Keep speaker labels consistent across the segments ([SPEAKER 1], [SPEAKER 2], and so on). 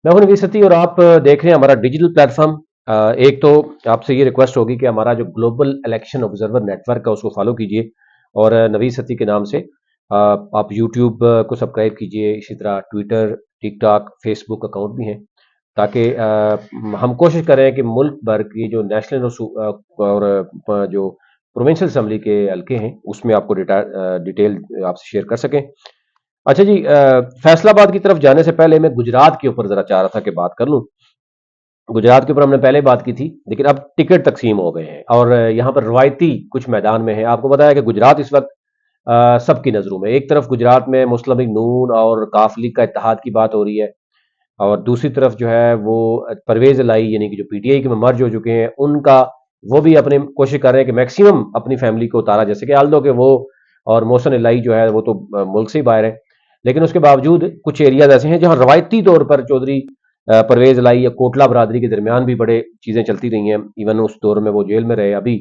[SPEAKER 1] मैं हूं नवीद सती और आप देख रहे हैं हमारा डिजिटल प्लेटफॉर्म। एक तो आपसे ये रिक्वेस्ट होगी कि हमारा जो ग्लोबल इलेक्शन ऑब्जर्वर नेटवर्क है उसको फॉलो कीजिए और नवीद सती के नाम से आप यूट्यूब को सब्सक्राइब कीजिए। इसी तरह ट्विटर, टिकटॉक, फेसबुक अकाउंट भी हैं, ताकि हम कोशिश करें कि मुल्क भर की जो नेशनल और जो प्रोविंशियल असम्बली के हल्के हैं उसमें आपको डिटेल आपसे शेयर कर सकें। अच्छा जी, फैसलाबाद की तरफ जाने से पहले मैं गुजरात के ऊपर जरा चाह रहा था कि बात कर लूं। गुजरात के ऊपर हमने पहले बात की थी, लेकिन अब टिकट तकसीम हो गए हैं और यहाँ पर रवायती कुछ मैदान में है। आपको पता है कि गुजरात इस वक्त सबकी नजरों में, एक तरफ गुजरात में मुस्लिम लीग नून और काफ लीग का इत्तेहाद की बात हो रही है, और दूसरी तरफ जो है वो परवेज लाई यानी कि जो पीटीआई के में मर्ज हो चुके हैं उनका, वो भी अपने कोशिश कर रहे हैं कि मैक्सिमम अपनी फैमिली को उतारा, जैसे कि आल्दो के वो और मोहसन इलाई जो है वो तो मुल्क से ही बाहर है। लेकिन उसके बावजूद कुछ एरियाज ऐसे हैं जहां रवायती तौर पर चौधरी परवेज लाई या कोटला बरादरी के दरमियान भी बड़े चीजें चलती रही हैं। इवन उस दौर में वो जेल में रहे, अभी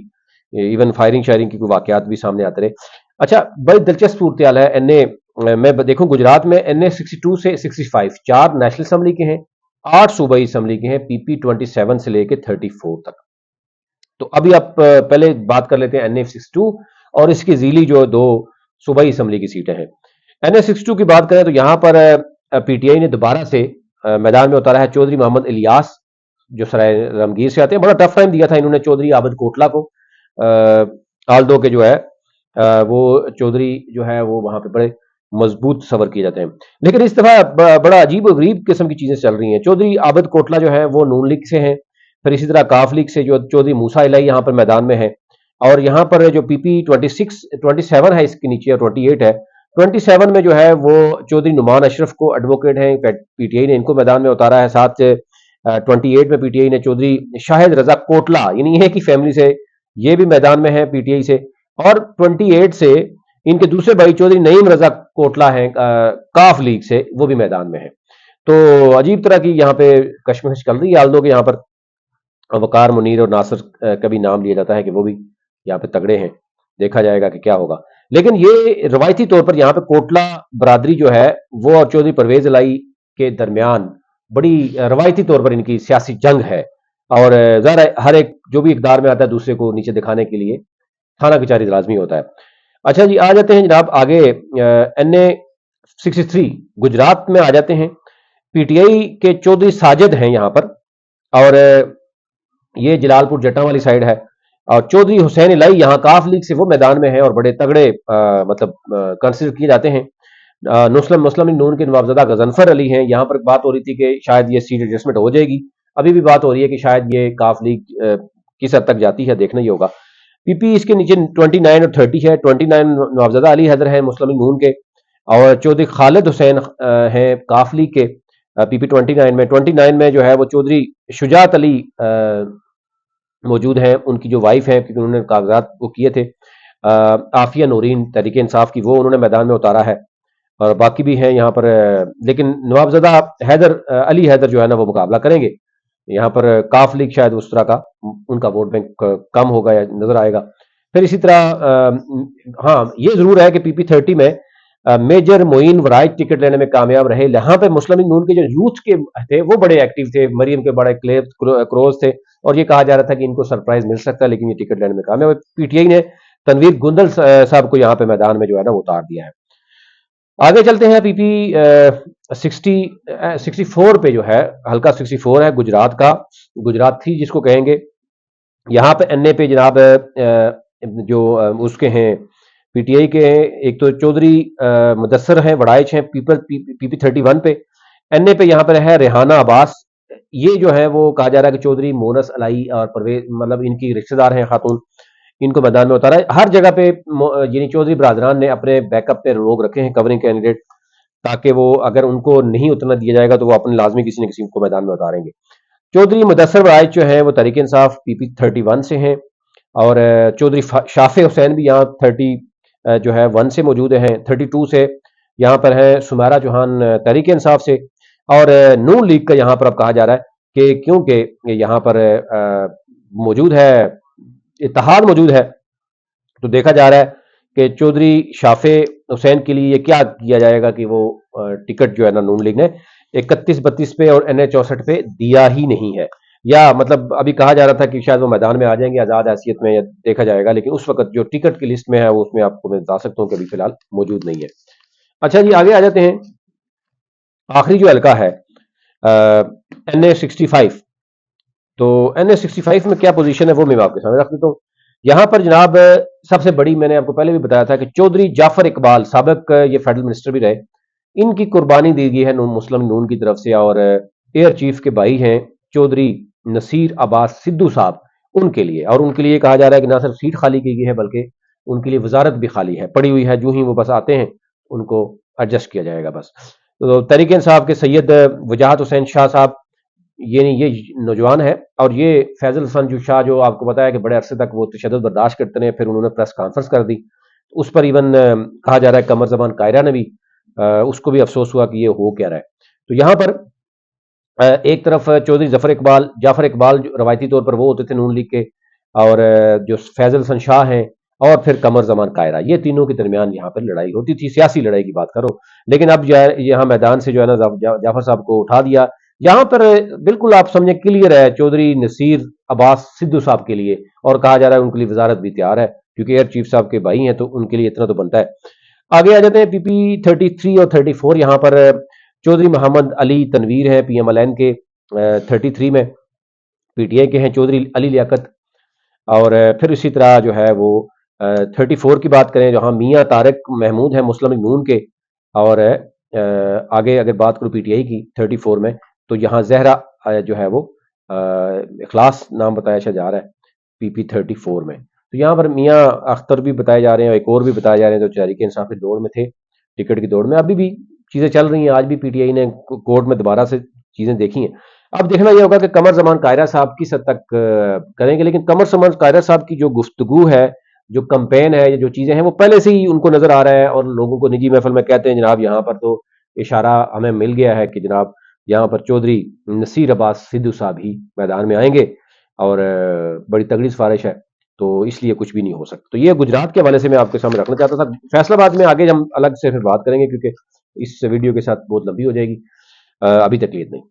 [SPEAKER 1] इवन फायरिंग शायरिंग की कोई वाकयात भी सामने आते रहे। अच्छा, बड़ी दिलचस्प सूरत हाल है। मैं देखूं गुजरात में एन ए 62 से 65 4 नेशनल असम्बली के हैं, 8 सूबाई असम्बली के हैं, पीपी 27 से लेके 34 तक। तो अभी आप पहले बात कर लेते हैं एन ए 62 और इसकी जीली जो दो सूबाई असम्बली की सीटें हैं। एन ए 62 की बात करें तो यहां पर पीटीआई ने दोबारा से मैदान में उतारा है चौधरी मोहम्मद इलियास, जो सराय रमगीर से आते हैं। बड़ा टफ टाइम दिया था इन्होंने चौधरी आबद कोटला को, आल्दो के जो है वो चौधरी जो है वो वहां पे बड़े मजबूत सवर किए जाते हैं। लेकिन इस दफा बड़ा अजीब गरीब किस्म की चीजें चल रही हैं। चौधरी आबद कोटला जो है वो नून लीग से हैं, फिर इसी तरह काफ लीग से जो चौधरी मूसा इलाई यहाँ पर मैदान में है, और यहाँ पर जो पीपी 27 है, इसके नीचे 28 है, 27 में जो है वो चौधरी नुमान अशरफ को एडवोकेट हैं, पीटीआई ने इनको मैदान में उतारा है। साथ 28 में पीटीआई ने चौधरी शाहिद रजा कोटला यानी एक ही फैमिली से, ये भी मैदान में है पीटीआई से, और 28 से इनके दूसरे भाई चौधरी नईम रजा कोटला हैं काफ लीग से, वो भी मैदान में है। तो अजीब तरह की यहाँ पे कश्मकश चल रही है। आल्दो के यहाँ पर वकार मुनीर और नासिर का भी नाम लिया जाता है कि वो भी यहाँ पे तगड़े हैं, देखा जाएगा कि क्या होगा। लेकिन ये रवायती तौर पर यहाँ पे कोटला बरादरी जो है वो और चौधरी परवेज लाई के दरमियान बड़ी रवायती तौर पर इनकी सियासी जंग है, और ज़ाहिर है हर एक जो भी इकदार में आता है दूसरे को नीचे दिखाने के लिए खाना किचारी लाजमी होता है। अच्छा जी, आ जाते हैं जनाब आगे, एन ए 63 गुजरात में आ जाते हैं। पीटीआई के चौधरी साजिद हैं यहाँ पर, और ये जलालपुर जट्टा वाली साइड है, और चौधरी हुसैन इलाई यहाँ काफ लीग से वो मैदान में है और बड़े तगड़े मतलब कंसिडर किए जाते हैं। मुस्लिम लीग नून के नवाबजादा गजनफर अली हैं। यहाँ पर बात हो रही थी कि शायद ये सीट एडजस्टमेंट हो जाएगी, अभी भी बात हो रही है कि शायद ये काफ लीग किस हद तक जाती है, देखना ही होगा। पीपी इसके नीचे 29 और 30 है। 29 नवाबजादा अली हैदर है मुस्लिम लीग नून के, और चौधरी खालिद हुसैन हैं काफ लीग के पीपी 29 में जो है वो चौधरी शुजात अली मौजूद हैं, उनकी जो वाइफ है, क्योंकि उन्होंने कागजात वो किए थे आफिया नूरीन तहरीक इंसाफ की, वो उन्होंने मैदान में उतारा है, और बाकी भी हैं यहाँ पर। लेकिन नवाबजादा हैदर अली हैदर जो है ना वो मुकाबला करेंगे यहाँ पर। काफ लीग शायद उस तरह का उनका वोट बैंक कम होगा या नजर आएगा। फिर इसी तरह हाँ ये जरूर है कि पीपी 30 में मेजर मोइन वराइट टिकट लेने में कामयाब रहे। यहाँ पे मुस्लिम लीग नून के जो यूथ के थे वो बड़े एक्टिव थे, मरियम के बड़े क्रोज थे, और ये कहा जा रहा था कि इनको सरप्राइज मिल सकता है, लेकिन ये टिकट लेने में कामयाब। पीटीआई ने तनवीर गुंदल साहब को यहाँ पे मैदान में जो है ना वो उतार दिया है। आगे चलते हैं पीपी 64 पे जो है, हल्का 64 है गुजरात का, गुजरात थी जिसको कहेंगे। यहाँ पे एनए पे जनाब जो उसके हैं पीटीआई के हैं, एक तो चौधरी मुदस्सर हैं वड़ाइच हैं पीपी 31 पे। एनए पे यहाँ पर है रेहाना अब्बास, ये जो है वो कहा जा रहा है कि चौधरी मोनस अलाई और परवेज मतलब इनकी रिश्तेदार हैं खातून, इनको मैदान में उतारा है। हर जगह पे यानी चौधरी बरादरान ने अपने बैकअप पे लोग रखे हैं कवरिंग कैंडिडेट, ताकि वो अगर उनको नहीं उतरना दिया जाएगा तो वो अपने लाजमी किसी न किसी को मैदान में उतारेंगे। चौधरी मुदस्सर वड़ाइच जो है वो तहरीक इंसाफ पीपी 31 से हैं, और चौधरी शाफे हुसैन भी यहाँ 30 जो है 1 से मौजूद हैं। 32 से यहाँ पर है सुमेरा चौहान तहरीक इंसाफ से, और नून लीग का यहाँ पर अब कहा जा रहा है कि क्योंकि यहाँ पर मौजूद है इत्तेहाद मौजूद है, तो देखा जा रहा है कि चौधरी शाफे हुसैन के लिए ये क्या किया जाएगा कि वो टिकट जो है ना नून लीग ने 31-32 पे और NH 64 पे दिया ही नहीं है, या मतलब अभी कहा जा रहा था कि शायद वो मैदान में आ जाएंगे आज़ाद हैसियत में, या देखा जाएगा, लेकिन उस वक्त जो टिकट की लिस्ट में है वो उसमें आपको मैं बता सकता हूँ कि अभी फिलहाल मौजूद नहीं है। अच्छा जी, आगे आ जाते हैं। आखिरी जो हल्का है NA 65। तो NA 65 में क्या पोजीशन है वो मैं आपके सामने रख देता हूँ। यहाँ पर जनाब सबसे बड़ी, मैंने आपको पहले भी बताया था कि चौधरी जाफर इकबाल, साबिक ये फेडरल मिनिस्टर भी रहे, इनकी कुर्बानी दी गई है मुस्लिम नून की तरफ से, और एयर चीफ के भाई हैं चौधरी नसीर अब्बास सिद्धू साहब, उनके लिए, और उनके लिए कहा जा रहा है कि ना सिर्फ सीट खाली की गई है बल्कि उनके लिए वजारत भी खाली है, पड़ी हुई है, जो ही वो बस आते हैं उनको एडजस्ट किया जाएगा बस। तो तहरीक इंसाफ के सैयद वजाहत हुसैन शाह साहब, ये नहीं, ये नौजवान है, और ये फैजल हसन जो शाह, जो आपको बताया कि बड़े अरसे तक वो तशद्दुद बर्दाश्त करते रहे, फिर उन्होंने प्रेस कॉन्फ्रेंस कर दी, उस पर इवन कहा जा रहा है कमर जमान कायरा ने भी उसको भी अफसोस हुआ कि ये हो क्या रहा है। तो यहाँ पर एक तरफ चौधरी जाफर इकबाल जो रवायती तौर पर वो होते थे नून लीग के, और जो फैजल हसन शाह हैं, और फिर कमर जमान कायरा, ये तीनों के दरमियान यहाँ पर लड़ाई होती थी, सियासी लड़ाई की बात करो। लेकिन अब जो है यहाँ मैदान से जो है ना जाफर साहब को उठा दिया। यहाँ पर बिल्कुल आप समझे क्लियर है चौधरी नसीर अब्बास सिद्धू साहब के लिए, और कहा जा रहा है उनके लिए वजारत भी तैयार है, क्योंकि एयर चीफ साहब के भाई हैं, तो उनके लिए इतना तो बनता है। आगे आ जाते हैं PP 33 और 34। यहाँ पर चौधरी मोहम्मद अली तनवीर है PMLN के 33 में, PTI के हैं चौधरी अली लियाकत, और फिर इसी तरह जो है वो 34 की बात करें जहाँ मियाँ तारिक महमूद है मुस्लिम लीग नून के, और आगे अगर बात करूँ PTI की 34 में, तो यहाँ जहरा जो है वो इखलास नाम बताया जा रहा है PP 34 में। तो यहाँ पर मियाँ अख्तर भी बताए जा रहे हैं, एक और भी बताए जा रहे हैं, जो तहरीक इंसाफ की दौड़ में थे, टिकट की दौड़ में, अभी भी चीजें चल रही हैं। आज भी PTI ने कोर्ट में दोबारा से चीजें देखी हैं। अब देखना यह होगा कि कमर जमान कायरा साहब किस हद तक करेंगे, लेकिन कमर जमान कायरा साहब की जो गुफ्तगू है, जो कंपेन है, ये जो चीजें हैं, वो पहले से ही उनको नजर आ रहा है, और लोगों को निजी महफिल में कहते हैं जनाब यहाँ पर तो इशारा हमें मिल गया है कि जनाब यहाँ पर चौधरी नसीर अब्बास सिद्धू साहब ही मैदान में आएंगे, और बड़ी तगड़ी सिफारिश है, तो इसलिए कुछ भी नहीं हो सकता। तो ये गुजरात के हवाले से मैं आपके सामने रखना चाहता था। फैसलाबाद में आगे हम अलग से फिर बात करेंगे, क्योंकि इस वीडियो के साथ बहुत लंबी हो जाएगी। अभी तक लिए इतना ही।